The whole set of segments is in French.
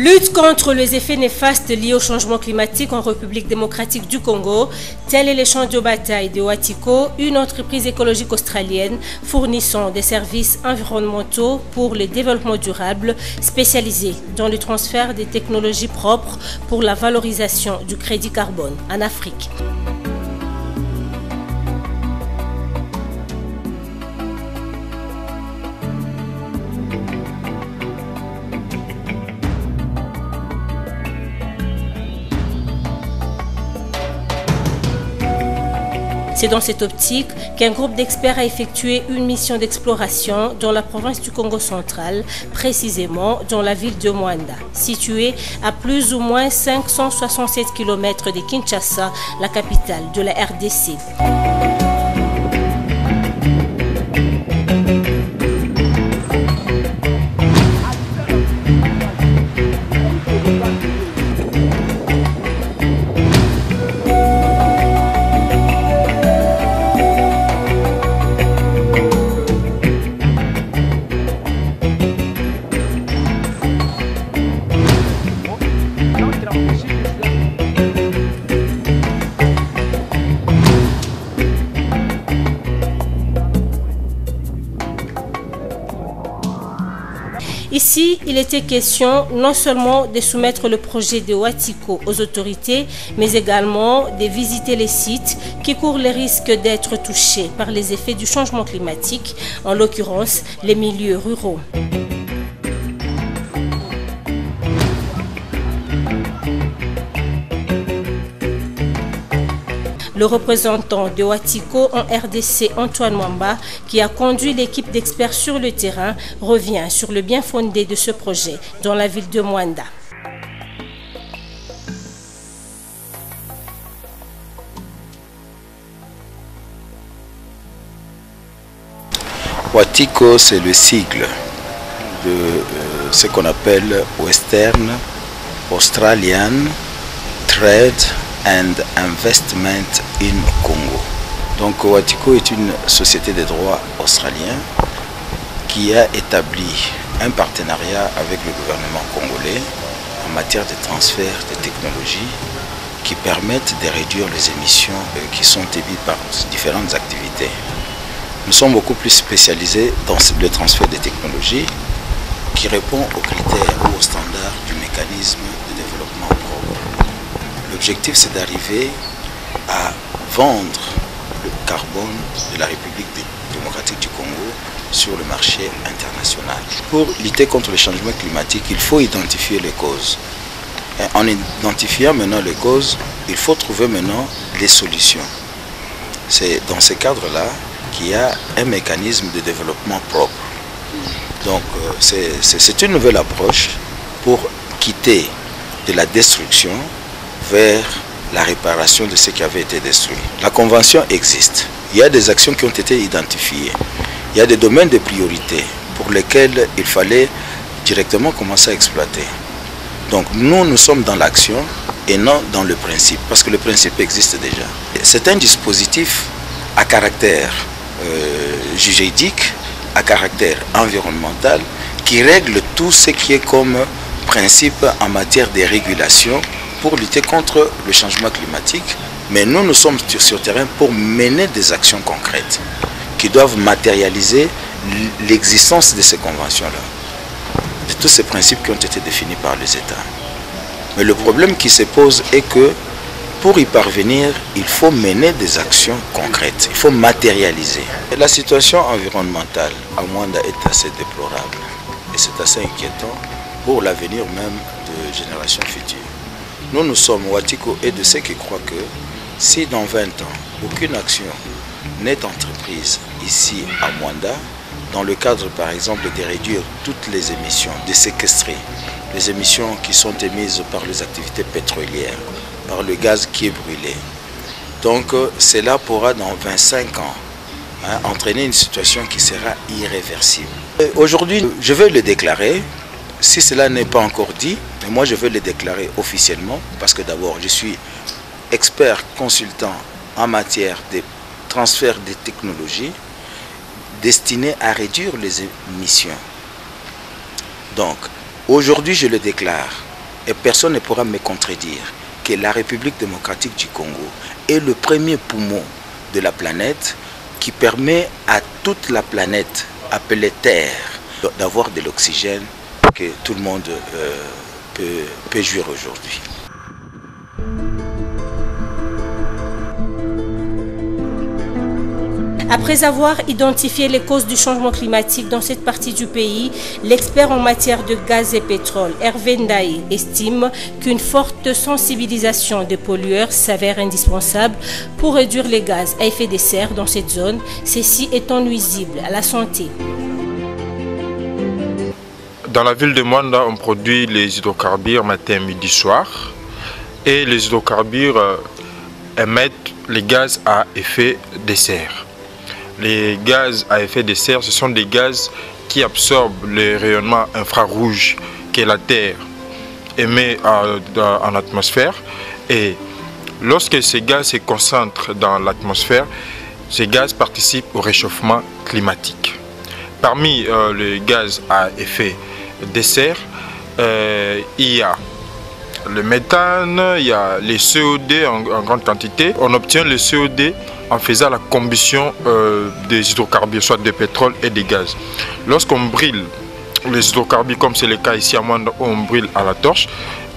Lutte contre les effets néfastes liés au changement climatique en République démocratique du Congo, tel est le champ de bataille de Watiko, une entreprise écologique australienne fournissant des services environnementaux pour le développement durable, spécialisée dans le transfert des technologies propres pour la valorisation du crédit carbone en Afrique. C'est dans cette optique qu'un groupe d'experts a effectué une mission d'exploration dans la province du Congo central, précisément dans la ville de Mwanda, située à plus ou moins 567 km de Kinshasa, la capitale de la RDC. Ici, il était question non seulement de soumettre le projet de Watiko aux autorités, mais également de visiter les sites qui courent le risque d'être touchés par les effets du changement climatique, en l'occurrence les milieux ruraux. Le représentant de Watiko en RDC, Antoine Mwamba, qui a conduit l'équipe d'experts sur le terrain, revient sur le bien fondé de ce projet dans la ville de Mwanda. Watiko, c'est le sigle de ce qu'on appelle Western Australian Trade and Investment in Congo. Donc Watiko est une société de droit australien qui a établi un partenariat avec le gouvernement congolais en matière de transfert de technologies qui permettent de réduire les émissions qui sont émises par différentes activités. Nous sommes beaucoup plus spécialisés dans le transfert des technologies qui répond aux critères ou aux standards du mécanisme de développement propre. L'objectif, c'est d'arriver à vendre le carbone de la République démocratique du Congo sur le marché international. Pour lutter contre le changement climatique, il faut identifier les causes. Et en identifiant maintenant les causes, il faut trouver maintenant les solutions. C'est dans ce cadre-là qu'il y a un mécanisme de développement propre. Donc, c'est une nouvelle approche pour quitter de la destruction vers la réparation de ce qui avait été détruit. La convention existe. Il y a des actions qui ont été identifiées. Il y a des domaines de priorité pour lesquels il fallait directement commencer à exploiter. Donc nous sommes dans l'action et non dans le principe, parce que le principe existe déjà. C'est un dispositif à caractère juridique, à caractère environnemental, qui règle tout ce qui est comme principe en matière de régulation pour lutter contre le changement climatique. Mais nous sommes sur le terrain pour mener des actions concrètes qui doivent matérialiser l'existence de ces conventions-là, de tous ces principes qui ont été définis par les États. Mais le problème qui se pose est que pour y parvenir, il faut mener des actions concrètes, il faut matérialiser. Et la situation environnementale à Mwanda est assez déplorable et c'est assez inquiétant pour l'avenir même de générations futures. Nous sommes Watiko et de ceux qui croient que si dans 20 ans, aucune action n'est entreprise ici à Mwanda, dans le cadre par exemple de réduire toutes les émissions, de séquestrer les émissions qui sont émises par les activités pétrolières, par le gaz qui est brûlé. Donc cela pourra dans 25 ans entraîner une situation qui sera irréversible. Aujourd'hui, je veux le déclarer, si cela n'est pas encore dit, mais moi je veux le déclarer officiellement, parce que d'abord je suis expert consultant en matière de transfert des technologies destinées à réduire les émissions. Donc, aujourd'hui, je le déclare, et personne ne pourra me contredire, que la République démocratique du Congo est le premier poumon de la planète qui permet à toute la planète appelée Terre d'avoir de l'oxygène que tout le monde peut jouir aujourd'hui. Après avoir identifié les causes du changement climatique dans cette partie du pays, l'expert en matière de gaz et pétrole, Hervé Ndaye, estime qu'une forte sensibilisation des pollueurs s'avère indispensable pour réduire les gaz à effet de serre dans cette zone, ceci étant nuisible à la santé. Dans la ville de Mwanda, on produit les hydrocarbures matin, midi, soir. Et les hydrocarbures émettent les gaz à effet de serre. Les gaz à effet de serre, ce sont des gaz qui absorbent le rayonnement infrarouge que la Terre émet en atmosphère. Et lorsque ces gaz se concentrent dans l'atmosphère, ces gaz participent au réchauffement climatique. Parmi les gaz à effet de serre, il y a le méthane, il y a les CO2 en grande quantité. On obtient le CO2 en faisant la combustion des hydrocarbures, soit de pétrole et de gaz. Lorsqu'on brûle les hydrocarbures, comme c'est le cas ici à Mwanda, où on brûle à la torche,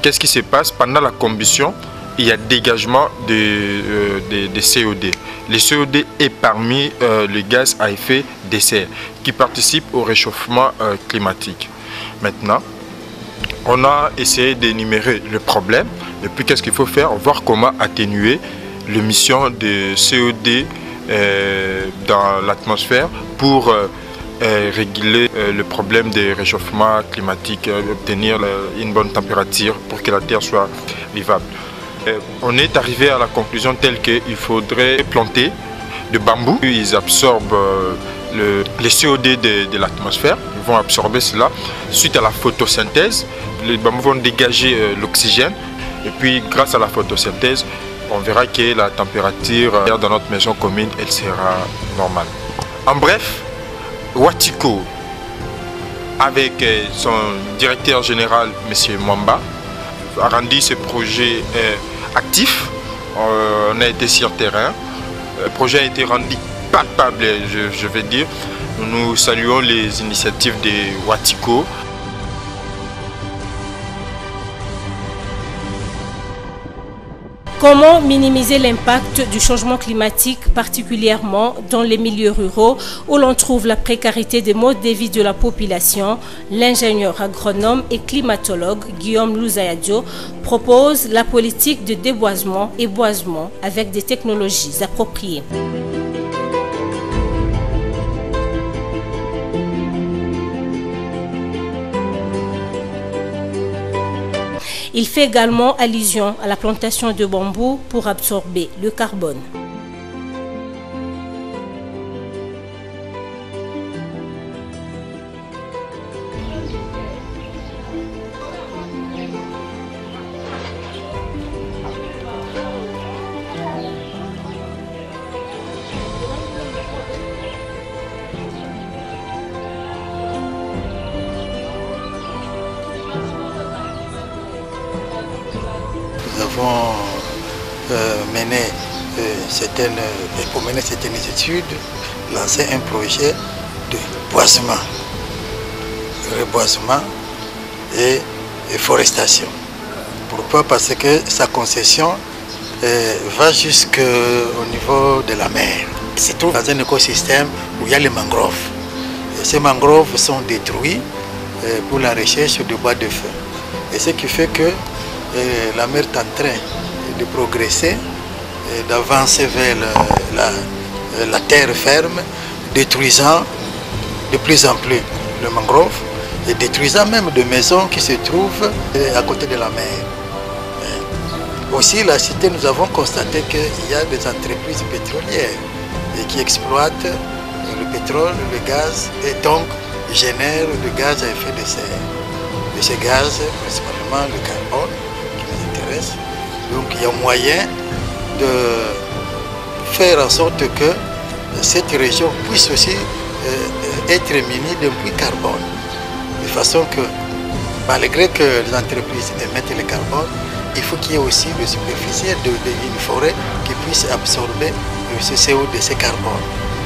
qu'est-ce qui se passe? Pendant la combustion, il y a dégagement de CO2. Le CO2 est parmi les gaz à effet de serre qui participent au réchauffement climatique. Maintenant, on a essayé d'énumérer le problème et puis qu'est-ce qu'il faut faire? Voir comment atténuer l'émission de CO2 dans l'atmosphère pour réguler le problème des réchauffements climatiques, obtenir une bonne température pour que la Terre soit vivable. On est arrivé à la conclusion telle qu'il faudrait planter de bambous. Ils absorbent le CO2 de l'atmosphère, ils vont absorber cela. Suite à la photosynthèse, les bambous vont dégager l'oxygène et puis grâce à la photosynthèse, on verra que la température dans notre maison commune, elle sera normale. En bref, Watiko, avec son directeur général, M. Mwamba, a rendu ce projet actif. On a été sur terrain. Le projet a été rendu palpable, je vais dire. Nous saluons les initiatives de Watiko. Comment minimiser l'impact du changement climatique, particulièrement dans les milieux ruraux où l'on trouve la précarité des modes de vie de la population? L'ingénieur agronome et climatologue Guillaume Louzayadio propose la politique de déboisement et boisement avec des technologies appropriées. Il fait également allusion à la plantation de bambou pour absorber le carbone. Nous avons pour mener certaines études, lancé un projet de boisement, reboisement et forestation. Pourquoi? Parce que sa concession va jusqu'au niveau de la mer. Il se trouve dans un écosystème où il y a les mangroves. Et ces mangroves sont détruits pour la recherche de bois de feu. Et ce qui fait que la mer est en train de progresser, d'avancer vers la terre ferme, détruisant de plus en plus le mangrove et détruisant même des maisons qui se trouvent à côté de la mer. Aussi, la cité, nous avons constaté qu'il y a des entreprises pétrolières qui exploitent le pétrole, le gaz et donc génèrent du gaz à effet de serre. Et ce gaz, principalement le carbone, qui nous intéresse. Donc il y a moyen de faire en sorte que cette région puisse aussi être munie d'un puits carbone, de façon que Malgré que les entreprises émettent le carbone, il faut qu'il y ait aussi de superficie d'une forêt qui puisse absorber ce CO2, ce carbone.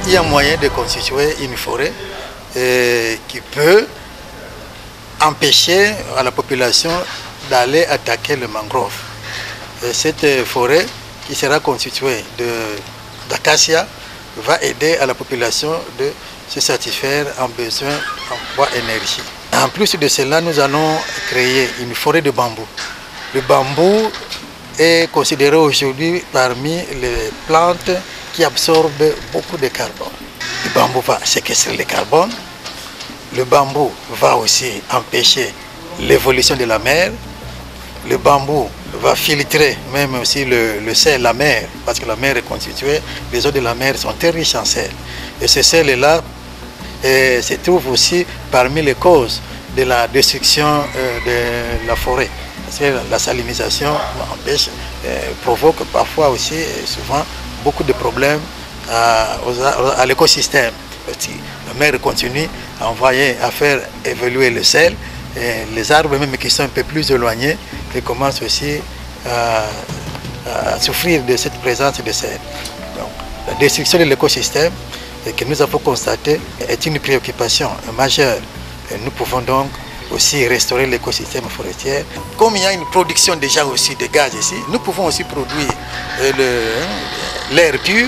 Il y a moyen de constituer une forêt qui peut empêcher à la population d'aller attaquer le mangrove. Et cette forêt qui sera constituée d'acacia va aider à la population de se satisfaire en besoin en bois énergie. En plus de cela, nous allons créer une forêt de bambou. Le bambou est considéré aujourd'hui parmi les plantes qui absorbent beaucoup de carbone. Le bambou va séquestrer le carbone. Le bambou va aussi empêcher l'évolution de la mer. Le bambou va filtrer même aussi le sel, la mer, parce que la mer est constituée, les eaux de la mer sont très riches en sel. Et ce sel-là se trouve aussi parmi les causes de la destruction de la forêt. Parce que la salinisation provoque parfois aussi, souvent, beaucoup de problèmes à l'écosystème. La mer continue à faire évoluer le sel, et les arbres même qui sont un peu plus éloignés, ils commencent aussi à souffrir de cette présence de sel. Donc, la destruction de l'écosystème que nous avons constatée est une préoccupation majeure. Et nous pouvons donc aussi restaurer l'écosystème forestier. Comme il y a une production déjà aussi de gaz ici, nous pouvons aussi produire l'air pur,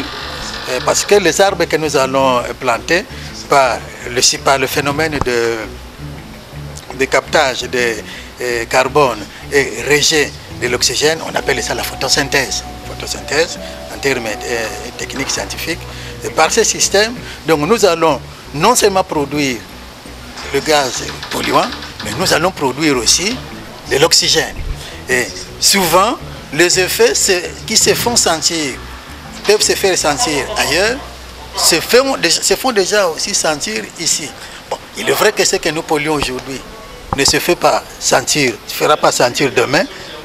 parce que les arbres que nous allons planter par le phénomène de captage de carbone et rejet de l'oxygène, on appelle ça la photosynthèse. Photosynthèse en termes techniques scientifiques. Et par ce système, donc nous allons non seulement produire le gaz polluant, mais nous allons produire aussi de l'oxygène. Et souvent, les effets qui se font sentir, peuvent se faire sentir ailleurs, se font déjà aussi sentir ici. Bon, il est vrai que ce que nous polluons aujourd'hui ne se fait pas sentir, ne fera pas sentir demain.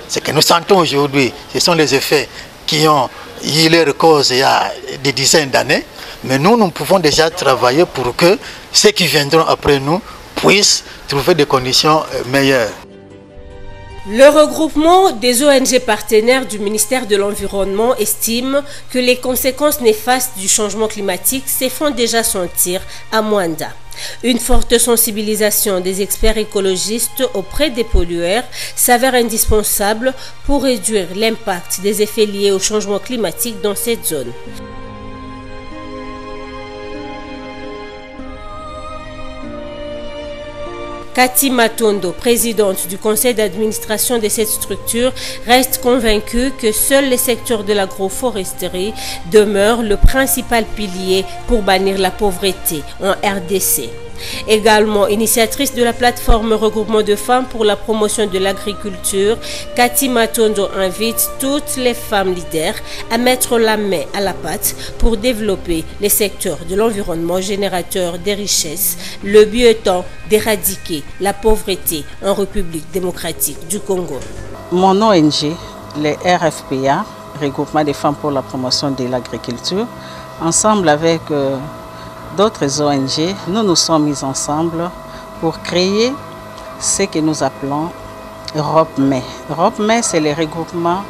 Ce que nous sentons aujourd'hui, ce sont les effets qui ont eu leur cause il y a des dizaines d'années. Mais nous pouvons déjà travailler pour que ceux qui viendront après nous puissent trouver des conditions meilleures. Le regroupement des ONG partenaires du ministère de l'Environnement estime que les conséquences néfastes du changement climatique se font déjà sentir à Mwanda. Une forte sensibilisation des experts écologistes auprès des pollueurs s'avère indispensable pour réduire l'impact des effets liés au changement climatique dans cette zone. Cathy Matondo, présidente du conseil d'administration de cette structure, reste convaincue que seul le secteur de l'agroforesterie demeure le principal pilier pour bannir la pauvreté en RDC. Également initiatrice de la plateforme regroupement de femmes pour la promotion de l'agriculture, Cathy Matondo invite toutes les femmes leaders à mettre la main à la pâte pour développer les secteurs de l'environnement générateur des richesses, le but étant d'éradiquer la pauvreté en République démocratique du Congo. Mon ONG, les RFPA, regroupement des femmes pour la promotion de l'agriculture, ensemble avec d'autres ONG, nous nous sommes mis ensemble pour créer ce que nous appelons ROPME. ROPME, c'est le regroupement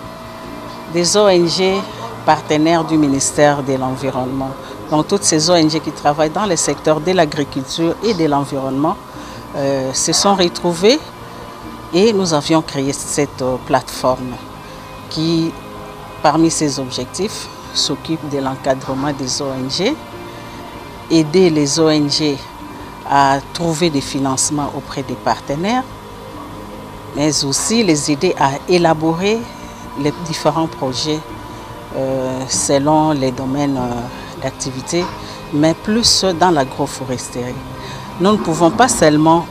des ONG partenaires du ministère de l'Environnement. Donc toutes ces ONG qui travaillent dans le secteur de l'agriculture et de l'environnement se sont retrouvées et nous avions créé cette plateforme qui, parmi ses objectifs, s'occupe de l'encadrement des ONG, aider les ONG à trouver des financements auprès des partenaires, mais aussi les aider à élaborer les différents projets selon les domaines d'activité, mais plus dans l'agroforesterie. Nous ne pouvons pas seulement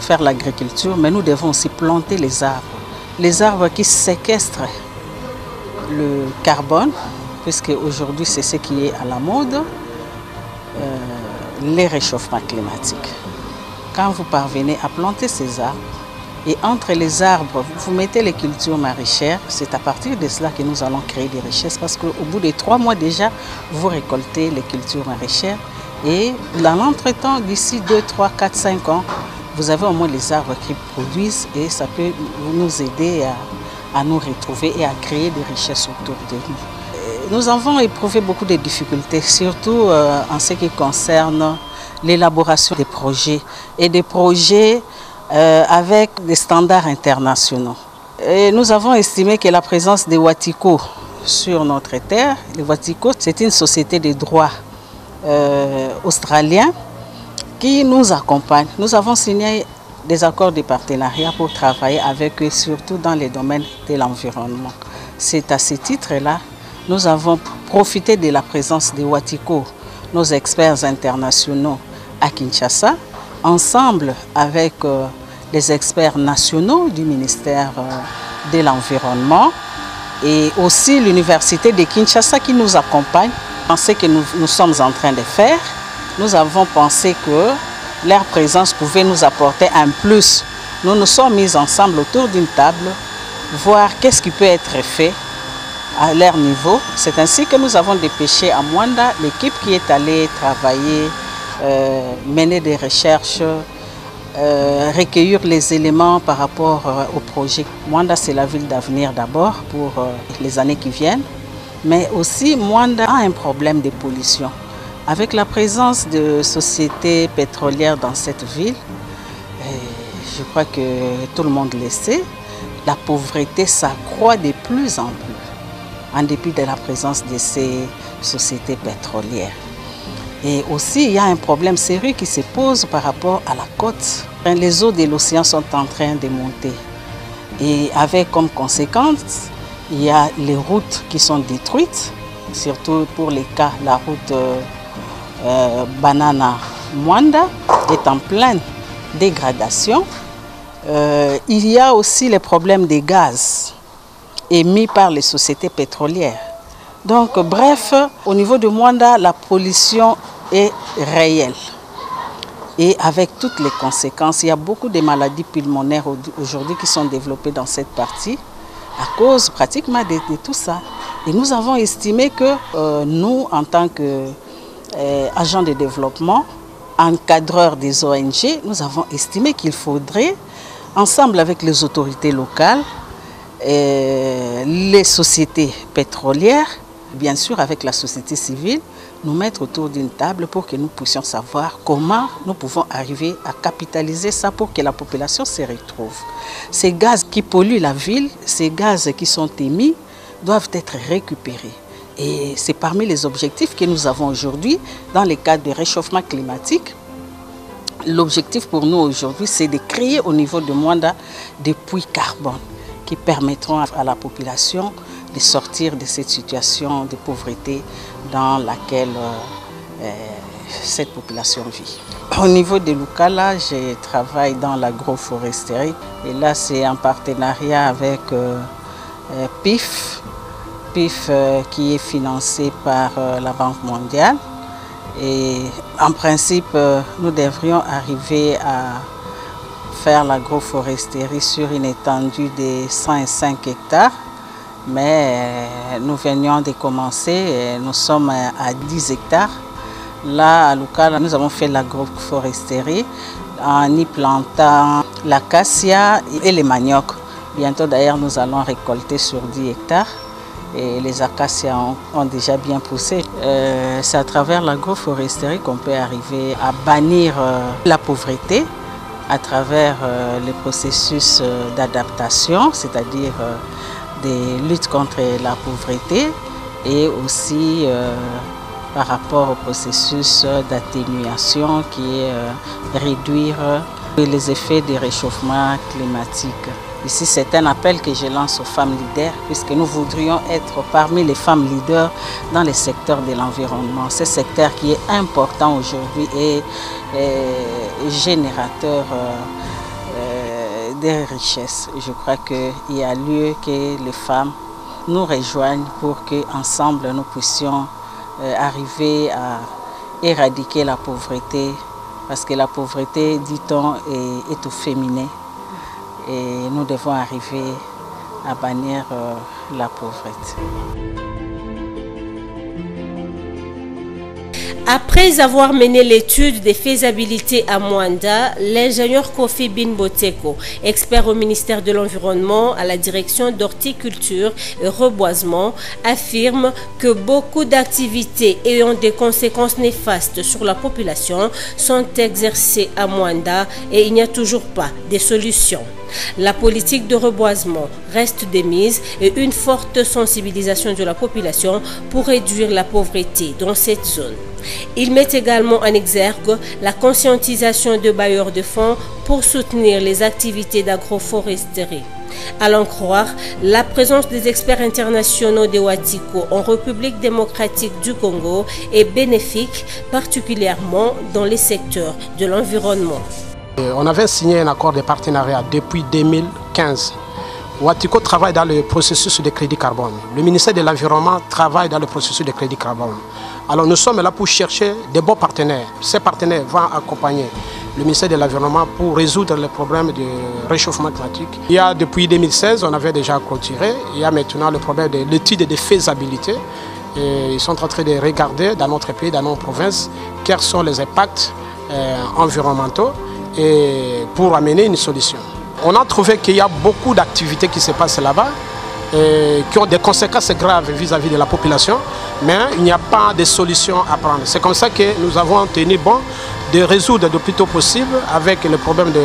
faire l'agriculture, mais nous devons aussi planter les arbres. Les arbres qui séquestrent le carbone, puisque aujourd'hui c'est ce qui est à la mode, les réchauffements climatiques. Quand vous parvenez à planter ces arbres, et entre les arbres, vous mettez les cultures maraîchères, c'est à partir de cela que nous allons créer des richesses, parce qu'au bout de 3 mois déjà, vous récoltez les cultures maraîchères, et dans l'entretemps, d'ici 2, 3, 4, 5 ans, vous avez au moins les arbres qui produisent et ça peut nous aider à nous retrouver et à créer des richesses autour de nous. Nous avons éprouvé beaucoup de difficultés, surtout en ce qui concerne l'élaboration des projets et des projets avec des standards internationaux. Et nous avons estimé que la présence des Watico sur notre terre, les Watico, c'est une société de droit australien qui nous accompagne. Nous avons signé des accords de partenariat pour travailler avec eux, surtout dans les domaines de l'environnement. C'est à ce titre-là, nous avons profité de la présence des Watico, nos experts internationaux à Kinshasa, ensemble avec les experts nationaux du ministère de l'Environnement et aussi l'université de Kinshasa qui nous accompagne. Dans ce que nous sommes en train de faire, nous avons pensé que leur présence pouvait nous apporter un plus. Nous nous sommes mis ensemble autour d'une table, voir qu'est-ce qui peut être fait à leur niveau. C'est ainsi que nous avons dépêché à Mwanda l'équipe qui est allée travailler, mener des recherches, recueillir les éléments par rapport au projet. Mwanda, c'est la ville d'avenir d'abord pour les années qui viennent, mais aussi Mwanda a un problème de pollution. Avec la présence de sociétés pétrolières dans cette ville, je crois que tout le monde le sait, la pauvreté s'accroît de plus en plus, en dépit de la présence de ces sociétés pétrolières. Et aussi, il y a un problème sérieux qui se pose par rapport à la côte. Les eaux de l'océan sont en train de monter. Et avec comme conséquence, il y a les routes qui sont détruites, surtout pour les cas, la route Banana-Mwanda est en pleine dégradation. Il y a aussi les problèmes des gaz émis par les sociétés pétrolières. Donc, bref, au niveau de Mwanda, la pollution est réelle. Et avec toutes les conséquences, il y a beaucoup de maladies pulmonaires aujourd'hui qui sont développées dans cette partie à cause pratiquement de tout ça. Et nous avons estimé que nous, en tant qu'agents de développement, encadreurs des ONG, nous avons estimé qu'il faudrait, ensemble avec les autorités locales, les sociétés pétrolières, bien sûr avec la société civile, nous mettre autour d'une table pour que nous puissions savoir comment nous pouvons arriver à capitaliser ça pour que la population se retrouve. Ces gaz qui polluent la ville, ces gaz qui sont émis, doivent être récupérés. Et c'est parmi les objectifs que nous avons aujourd'hui dans le cadre du réchauffement climatique. L'objectif pour nous aujourd'hui, c'est de créer au niveau de Mwanda des puits carbone qui permettront à la population de sortir de cette situation de pauvreté dans laquelle cette population vit. Au niveau de Lukala, je travaille dans l'agroforesterie et là c'est en partenariat avec PIF, qui est financé par la Banque mondiale. Et en principe, nous devrions arriver à faire l'agroforesterie sur une étendue de 105 hectares. Mais nous venions de commencer et nous sommes à 10 hectares. Là, à Lukala, nous avons fait l'agroforesterie en y plantant l'acacia et les maniocs. Bientôt d'ailleurs, nous allons récolter sur 10 hectares. Et les acacias ont déjà bien poussé. C'est à travers l'agroforesterie qu'on peut arriver à bannir la pauvreté à travers les processus d'adaptation, c'est-à-dire des luttes contre la pauvreté et aussi par rapport au processus d'atténuation qui est réduire les effets du réchauffement climatique. Ici, c'est un appel que je lance aux femmes leaders, puisque nous voudrions être parmi les femmes leaders dans le secteur de l'environnement. Ce secteur qui est important aujourd'hui et générateur des richesses. Je crois qu'il y a lieu que les femmes nous rejoignent pour qu'ensemble nous puissions arriver à éradiquer la pauvreté, parce que la pauvreté, dit-on, est au féminin. Et nous devons arriver à bannir la pauvreté. Après avoir mené l'étude des faisabilités à Mwanda, l'ingénieur Kofi Binboteko, expert au ministère de l'Environnement à la direction d'horticulture et reboisement, affirme que beaucoup d'activités ayant des conséquences néfastes sur la population sont exercées à Mwanda et il n'y a toujours pas de solution. La politique de reboisement reste de mise et une forte sensibilisation de la population pour réduire la pauvreté dans cette zone. Il met également en exergue la conscientisation de bailleurs de fonds pour soutenir les activités d'agroforesterie. À l'en croire, la présence des experts internationaux de Watiko en République démocratique du Congo est bénéfique, particulièrement dans les secteurs de l'environnement. On avait signé un accord de partenariat depuis 2015. Watiko travaille dans le processus de crédit carbone. Le ministère de l'Environnement travaille dans le processus de crédit carbone. Alors nous sommes là pour chercher des bons partenaires. Ces partenaires vont accompagner le ministère de l'Environnement pour résoudre les problèmes de réchauffement climatique. Il y a depuis 2016, on avait déjà clôturé. Il y a maintenant le problème de l'étude de faisabilité. Et ils sont en train de regarder dans notre pays, dans nos provinces, quels sont les impacts environnementaux et pour amener une solution. On a trouvé qu'il y a beaucoup d'activités qui se passent là-bas qui ont des conséquences graves vis-à-vis de la population, mais il n'y a pas de solution à prendre. C'est comme ça que nous avons tenu bon de résoudre le plus tôt possible avec le problème de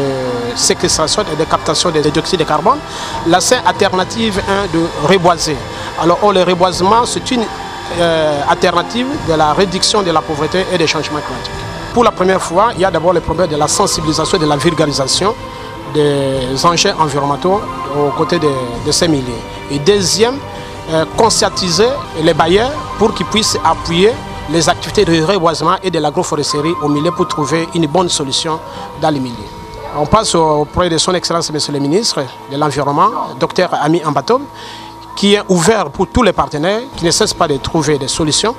séquestration et de captation de dioxyde de carbone, la seule alternative est de reboiser. Alors le reboisement, c'est une alternative de la réduction de la pauvreté et des changements climatiques. Pour la première fois, il y a d'abord le problème de la sensibilisation et de la vulgarisation des enjeux environnementaux aux côtés de ces milieux. Et deuxième, conscientiser les bailleurs pour qu'ils puissent appuyer les activités de reboisement et de l'agroforesterie au milieu pour trouver une bonne solution dans les milieux. On passe auprès de son Excellence Monsieur le Ministre de l'Environnement, Dr Ami Ambatom, qui est ouvert pour tous les partenaires, qui ne cessent pas de trouver des solutions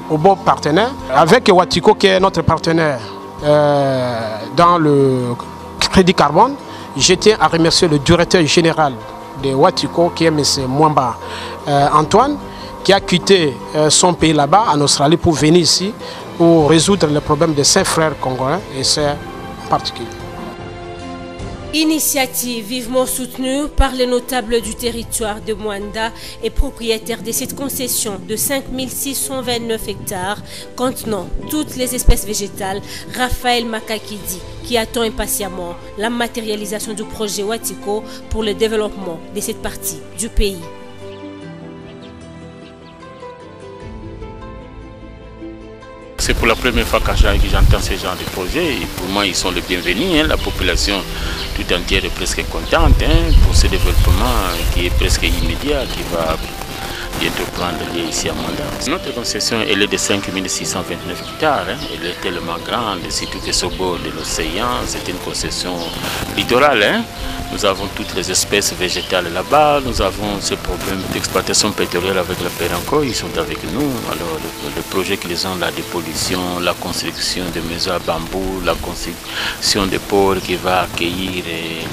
aux bons partenaires. Avec Watiko, qui est notre partenaire dans le crédit carbone, je tiens à remercier le directeur général de Watiko, qui est M. Mwamba Antoine, qui a quitté son pays là-bas, en Australie, pour venir ici, pour résoudre le problème de ses frères congolais et ses particuliers. Initiative vivement soutenue par les notables du territoire de Mwanda et propriétaires de cette concession de 5629 hectares contenant toutes les espèces végétales, Raphaël Makakidi, qui attend impatiemment la matérialisation du projet Watiko pour le développement de cette partie du pays. C'est pour la première fois que j'entends ce genre de projet et pour moi ils sont les bienvenus. La population tout entière est presque contente pour ce développement qui est presque immédiat, qui va bientôt prendre lieu ici à Mwanda. Notre concession elle est de 5629 hectares, elle est tellement grande, surtout que c'est au bord de l'océan, c'est une concession littorale. Nous avons toutes les espèces végétales là-bas, nous avons ce problème d'exploitation pétrolière avec la Péranco, ils sont avec nous. Alors le projet qu'ils ont là de pollution, la construction de maisons à bambou, la construction de ports qui va accueillir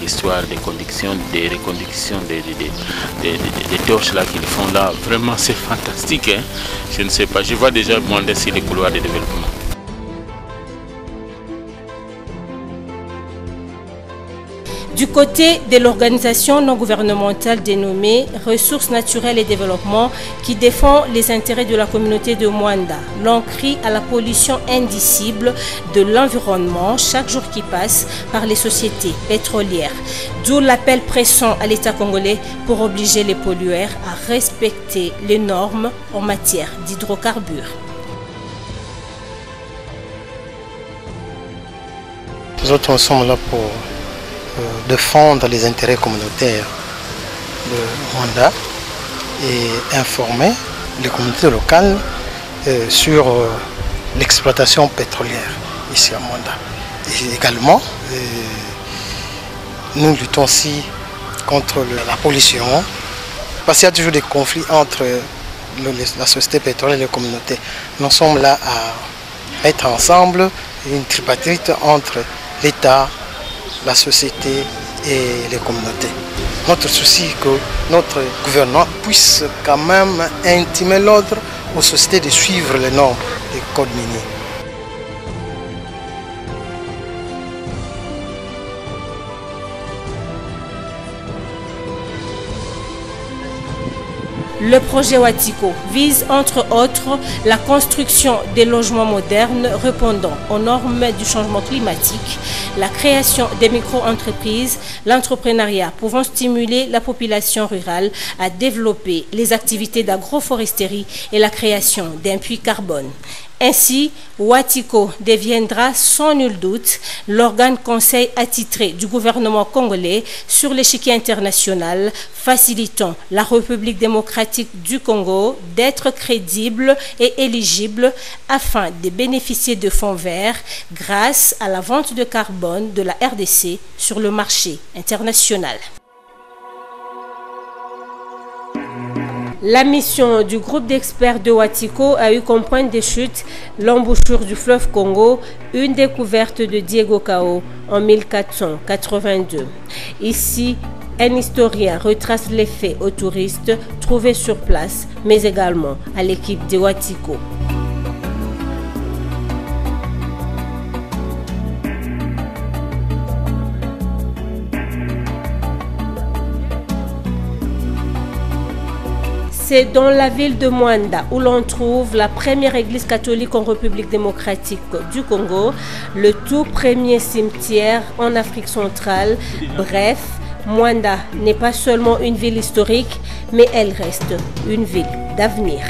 l'histoire des conductions, des reconductions des torches là qu'ils font là, vraiment c'est fantastique. Je ne sais pas, je vois déjà demander si les couloirs de développement. Du côté de l'organisation non gouvernementale dénommée Ressources naturelles et développement qui défend les intérêts de la communauté de Mwanda, l'on crie à la pollution indicible de l'environnement chaque jour qui passe par les sociétés pétrolières. D'où l'appel pressant à l'État congolais pour obliger les pollueurs à respecter les normes en matière d'hydrocarbures. Nous autres sommes là pour défendre les intérêts communautaires de Mwanda et informer les communautés locales sur l'exploitation pétrolière ici à Mwanda. Et également, nous luttons aussi contre la pollution, parce qu'il y a toujours des conflits entre la société pétrolière et les communautés. Nous sommes là à être ensemble, une tripartite entre l'État, la société et les communautés. Notre souci est que notre gouvernement puisse quand même intimer l'ordre aux sociétés de suivre les normes des codes miniers. Le projet Watiko vise entre autres la construction des logements modernes répondant aux normes du changement climatique, la création des micro-entreprises, l'entrepreneuriat pouvant stimuler la population rurale à développer les activités d'agroforesterie et la création d'un puits carbone. Ainsi, Watiko deviendra sans nul doute l'organe conseil attitré du gouvernement congolais sur l'échiquier international, facilitant la République démocratique du Congo d'être crédible et éligible afin de bénéficier de fonds verts grâce à la vente de carbone de la RDC sur le marché international. La mission du groupe d'experts de Watiko a eu comme point de chute l'embouchure du fleuve Congo, une découverte de Diego Cao en 1482. Ici, un historien retrace les faits aux touristes trouvés sur place, mais également à l'équipe de Watiko. C'est dans la ville de Mwanda où l'on trouve la première église catholique en République démocratique du Congo, le tout premier cimetière en Afrique centrale. Bref, Mwanda n'est pas seulement une ville historique, mais elle reste une ville d'avenir.